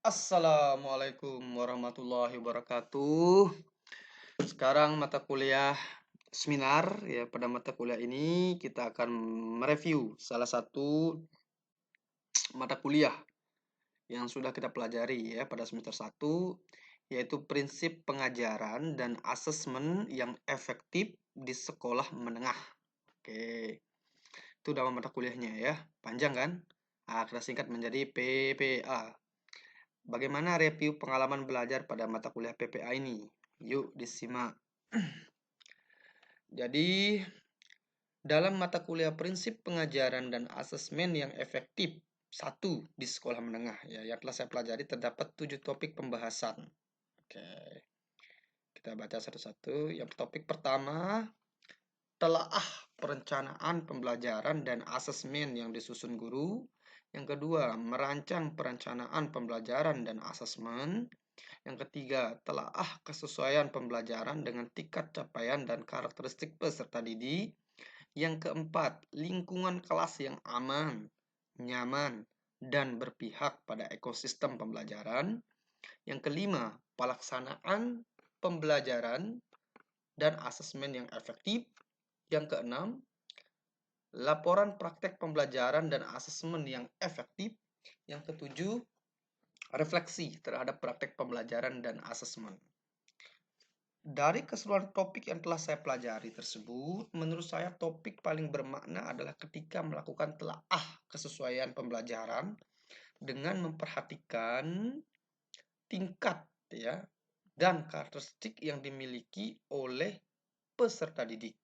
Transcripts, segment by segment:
Assalamualaikum warahmatullahi wabarakatuh. Sekarang mata kuliah seminar ya. Pada mata kuliah ini kita akan mereview salah satu mata kuliah yang sudah kita pelajari ya pada semester 1, yaitu prinsip pengajaran dan asesmen yang efektif di sekolah menengah. Oke, itu nama mata kuliahnya ya. Panjang kan? Kita singkat menjadi PPA. Bagaimana review pengalaman belajar pada mata kuliah PPA ini? Yuk disimak. Jadi, dalam mata kuliah prinsip pengajaran dan asesmen yang efektif satu di sekolah menengah ya, yang telah saya pelajari terdapat 7 topik pembahasan. Oke, kita baca satu-satu. Yang topik pertama, telaah perencanaan pembelajaran dan asesmen yang disusun guru. Yang kedua, merancang perencanaan pembelajaran dan asesmen. Yang ketiga, telaah kesesuaian pembelajaran dengan tingkat capaian dan karakteristik peserta didik. Yang keempat, lingkungan kelas yang aman, nyaman, dan berpihak pada ekosistem pembelajaran. Yang kelima, pelaksanaan pembelajaran dan asesmen yang efektif. Yang keenam, laporan praktek pembelajaran dan asesmen yang efektif. Yang ketujuh, refleksi terhadap praktek pembelajaran dan asesmen. Dari keseluruhan topik yang telah saya pelajari tersebut, menurut saya topik paling bermakna adalah ketika melakukan telaah kesesuaian pembelajaran dengan memperhatikan tingkat ya dan karakteristik yang dimiliki oleh peserta didik.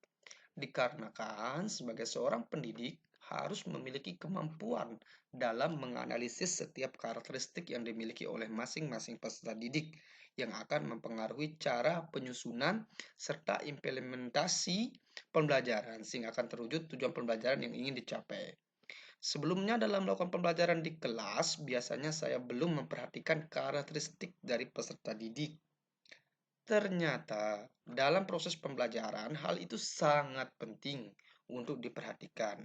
Dikarenakan sebagai seorang pendidik harus memiliki kemampuan dalam menganalisis setiap karakteristik yang dimiliki oleh masing-masing peserta didik yang akan mempengaruhi cara penyusunan serta implementasi pembelajaran sehingga akan terwujud tujuan pembelajaran yang ingin dicapai. Sebelumnya dalam melakukan pembelajaran di kelas, biasanya saya belum memperhatikan karakteristik dari peserta didik. Ternyata dalam proses pembelajaran hal itu sangat penting untuk diperhatikan.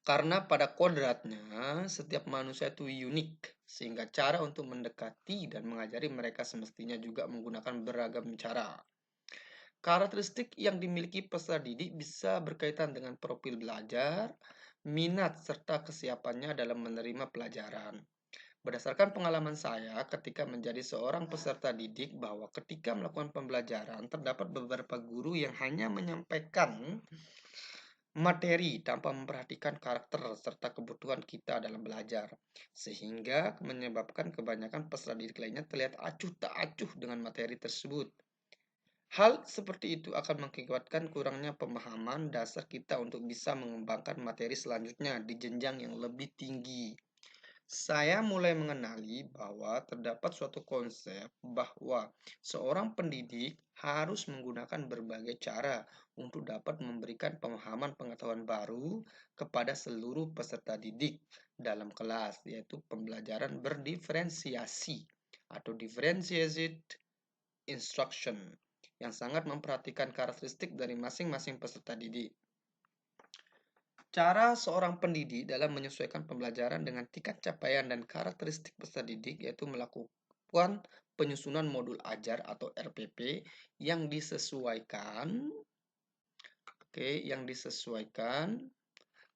Karena pada kodratnya setiap manusia itu unik, sehingga cara untuk mendekati dan mengajari mereka semestinya juga menggunakan beragam cara. Karakteristik yang dimiliki peserta didik bisa berkaitan dengan profil belajar, minat, serta kesiapannya dalam menerima pelajaran. Berdasarkan pengalaman saya ketika menjadi seorang peserta didik bahwa ketika melakukan pembelajaran terdapat beberapa guru yang hanya menyampaikan materi tanpa memperhatikan karakter serta kebutuhan kita dalam belajar, sehingga menyebabkan kebanyakan peserta didik lainnya terlihat acuh tak acuh dengan materi tersebut. Hal seperti itu akan mengakibatkan kurangnya pemahaman dasar kita untuk bisa mengembangkan materi selanjutnya di jenjang yang lebih tinggi. Saya mulai mengenali bahwa terdapat suatu konsep bahwa seorang pendidik harus menggunakan berbagai cara untuk dapat memberikan pemahaman pengetahuan baru kepada seluruh peserta didik dalam kelas, yaitu pembelajaran berdiferensiasi atau differentiated instruction yang sangat memperhatikan karakteristik dari masing-masing peserta didik. Cara seorang pendidik dalam menyesuaikan pembelajaran dengan tingkat capaian dan karakteristik peserta didik yaitu melakukan penyusunan modul ajar atau RPP yang disesuaikan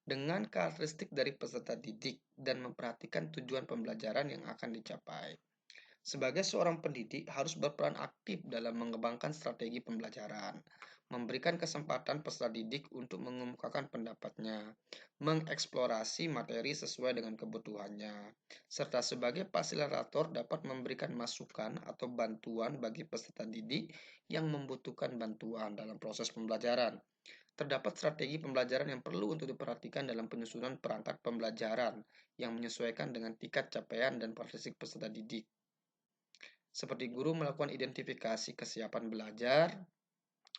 dengan karakteristik dari peserta didik dan memperhatikan tujuan pembelajaran yang akan dicapai. Sebagai seorang pendidik harus berperan aktif dalam mengembangkan strategi pembelajaran, memberikan kesempatan peserta didik untuk mengemukakan pendapatnya, mengeksplorasi materi sesuai dengan kebutuhannya, serta sebagai fasilitator dapat memberikan masukan atau bantuan bagi peserta didik yang membutuhkan bantuan dalam proses pembelajaran. Terdapat strategi pembelajaran yang perlu untuk diperhatikan dalam penyusunan perangkat pembelajaran yang menyesuaikan dengan tingkat capaian dan karakteristik peserta didik. Seperti guru melakukan identifikasi kesiapan belajar,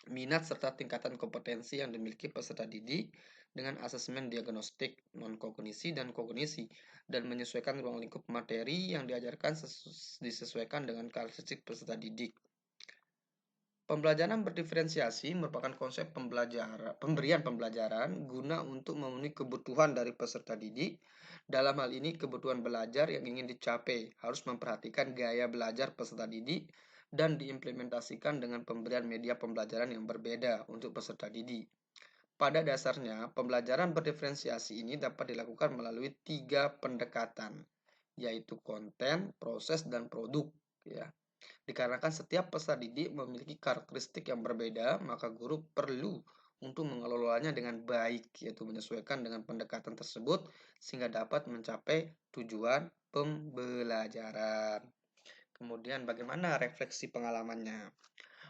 minat serta tingkatan kompetensi yang dimiliki peserta didik dengan asesmen diagnostik non-kognisi dan kognisi dan menyesuaikan ruang lingkup materi yang diajarkan disesuaikan dengan karakteristik peserta didik. Pembelajaran berdiferensiasi merupakan konsep pemberian pembelajaran guna untuk memenuhi kebutuhan dari peserta didik. Dalam hal ini, kebutuhan belajar yang ingin dicapai harus memperhatikan gaya belajar peserta didik dan diimplementasikan dengan pemberian media pembelajaran yang berbeda untuk peserta didik. Pada dasarnya, pembelajaran berdiferensiasi ini dapat dilakukan melalui 3 pendekatan, yaitu konten, proses, dan produk. Ya. Dikarenakan setiap peserta didik memiliki karakteristik yang berbeda, maka guru perlu untuk mengelolanya dengan baik, yaitu menyesuaikan dengan pendekatan tersebut sehingga dapat mencapai tujuan pembelajaran. Kemudian bagaimana refleksi pengalamannya?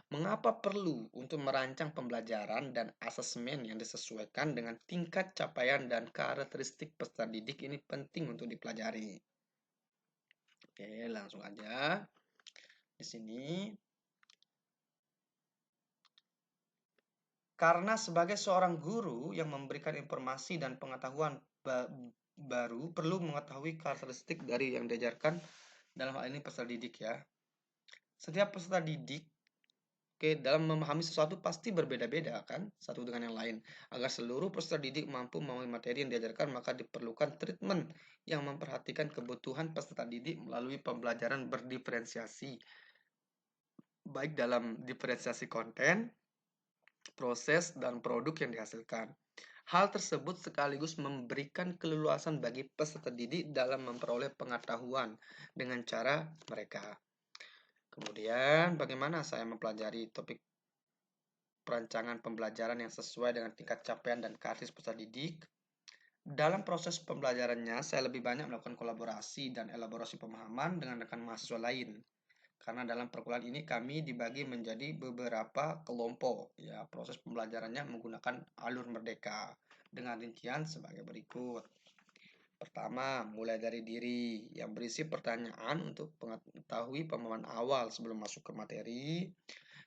Mengapa perlu untuk merancang pembelajaran dan asesmen yang disesuaikan dengan tingkat capaian dan karakteristik peserta didik ini penting untuk dipelajari. Oke, langsung aja. Di sini karena sebagai seorang guru yang memberikan informasi dan pengetahuan baru, perlu mengetahui karakteristik dari yang diajarkan dalam hal ini peserta didik ya. Setiap peserta didik dalam memahami sesuatu pasti berbeda-beda kan, satu dengan yang lain. Agar seluruh peserta didik mampu memahami materi yang diajarkan, maka diperlukan treatment yang memperhatikan kebutuhan peserta didik melalui pembelajaran berdiferensiasi, baik dalam diferensiasi konten, proses, dan produk yang dihasilkan. Hal tersebut sekaligus memberikan keleluasan bagi peserta didik dalam memperoleh pengetahuan dengan cara mereka. Kemudian, bagaimana saya mempelajari topik perancangan pembelajaran yang sesuai dengan tingkat capaian dan karakteristik peserta didik? Dalam proses pembelajarannya, saya lebih banyak melakukan kolaborasi dan elaborasi pemahaman dengan rekan mahasiswa lain. Karena dalam perkuliahan ini kami dibagi menjadi beberapa kelompok. Ya, proses pembelajarannya menggunakan alur merdeka dengan rincian sebagai berikut. Pertama, mulai dari diri yang berisi pertanyaan untuk mengetahui pemahaman awal sebelum masuk ke materi.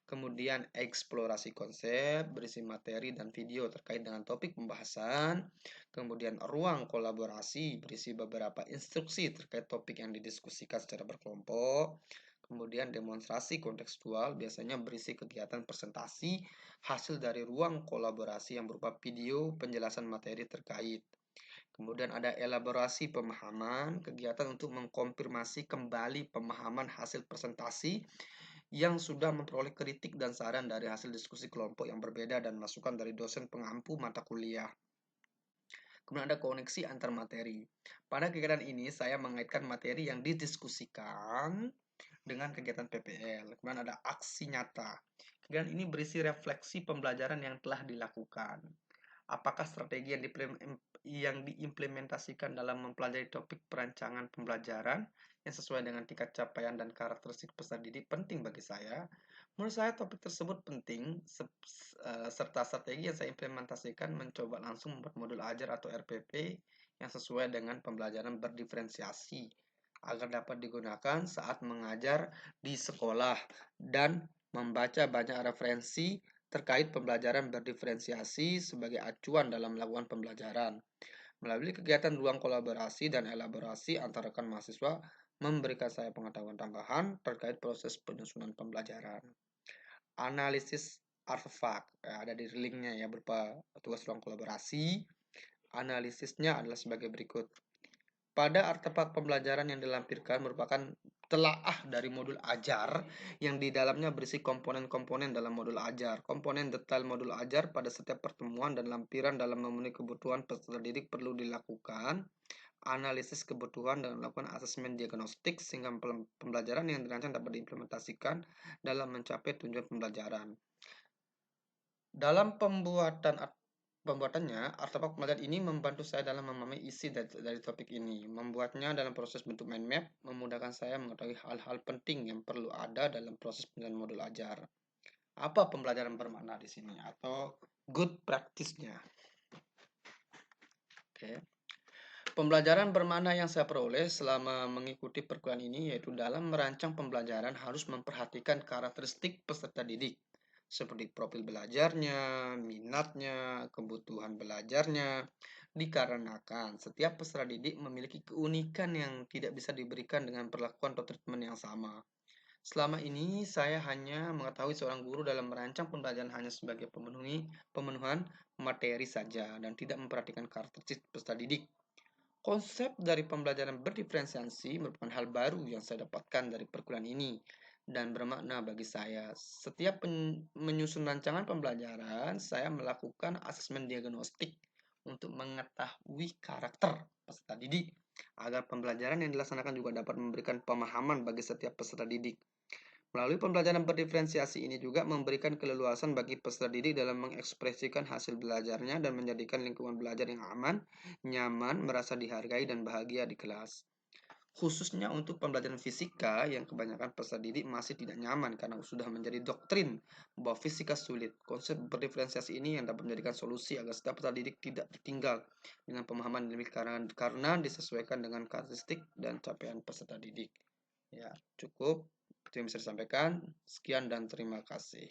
Kemudian eksplorasi konsep berisi materi dan video terkait dengan topik pembahasan. Kemudian ruang kolaborasi berisi beberapa instruksi terkait topik yang didiskusikan secara berkelompok. Kemudian demonstrasi kontekstual biasanya berisi kegiatan presentasi hasil dari ruang kolaborasi yang berupa video penjelasan materi terkait. Kemudian ada elaborasi pemahaman, kegiatan untuk mengkonfirmasi kembali pemahaman hasil presentasi yang sudah memperoleh kritik dan saran dari hasil diskusi kelompok yang berbeda dan masukan dari dosen pengampu mata kuliah. Kemudian ada koneksi antar materi. Pada kegiatan ini saya mengaitkan materi yang didiskusikan dengan kegiatan PPL. Kemudian ada aksi nyata. Kegiatan ini berisi refleksi pembelajaran yang telah dilakukan. Apakah strategi yang diimplementasikan dalam mempelajari topik perancangan pembelajaran yang sesuai dengan tingkat capaian dan karakteristik peserta didik penting bagi saya? Menurut saya topik tersebut penting serta strategi yang saya implementasikan mencoba langsung membuat modul ajar atau RPP yang sesuai dengan pembelajaran berdiferensiasi agar dapat digunakan saat mengajar di sekolah dan membaca banyak referensi terkait pembelajaran berdiferensiasi sebagai acuan dalam melakukan pembelajaran. Melalui kegiatan ruang kolaborasi dan elaborasi antar rekan mahasiswa memberikan saya pengetahuan tambahan terkait proses penyusunan pembelajaran. Analisis artefak, ada di linknya ya berupa tugas ruang kolaborasi. Analisisnya adalah sebagai berikut. Pada artefak pembelajaran yang dilampirkan merupakan telaah dari modul ajar yang di dalamnya berisi komponen-komponen dalam modul ajar. Komponen detail modul ajar pada setiap pertemuan dan lampiran dalam memenuhi kebutuhan peserta didik perlu dilakukan. Analisis kebutuhan dan melakukan asesmen diagnostik sehingga pembelajaran yang dirancang dapat diimplementasikan dalam mencapai tujuan pembelajaran. Dalam pembuatannya, artefak pembelajaran ini membantu saya dalam memahami isi dari topik ini. Membuatnya dalam proses bentuk mind map memudahkan saya mengetahui hal-hal penting yang perlu ada dalam proses penyelesaian modul ajar. Apa pembelajaran bermakna di sini atau good practice-nya? Oke. Pembelajaran bermakna yang saya peroleh selama mengikuti perkuliahan ini yaitu dalam merancang pembelajaran harus memperhatikan karakteristik peserta didik seperti profil belajarnya, minatnya, kebutuhan belajarnya, dikarenakan setiap peserta didik memiliki keunikan yang tidak bisa diberikan dengan perlakuan atau treatment yang sama. Selama ini saya hanya mengetahui seorang guru dalam merancang pembelajaran hanya sebagai pemenuhan materi saja dan tidak memperhatikan karakteristik peserta didik. Konsep dari pembelajaran berdiferensiasi merupakan hal baru yang saya dapatkan dari perkuliahan ini dan bermakna bagi saya. Setiap menyusun rancangan pembelajaran, saya melakukan asesmen diagnostik untuk mengetahui karakter peserta didik agar pembelajaran yang dilaksanakan juga dapat memberikan pemahaman bagi setiap peserta didik. Melalui pembelajaran berdiferensiasi ini juga memberikan keleluasan bagi peserta didik dalam mengekspresikan hasil belajarnya dan menjadikan lingkungan belajar yang aman, nyaman, merasa dihargai dan bahagia di kelas. Khususnya untuk pembelajaran fisika yang kebanyakan peserta didik masih tidak nyaman karena sudah menjadi doktrin bahwa fisika sulit. Konsep berdiferensiasi ini yang dapat menjadikan solusi agar setiap peserta didik tidak tertinggal dengan pemahaman demi karena disesuaikan dengan karakteristik dan capaian peserta didik. Ya, cukup. Itu yang bisa disampaikan. Sekian dan terima kasih.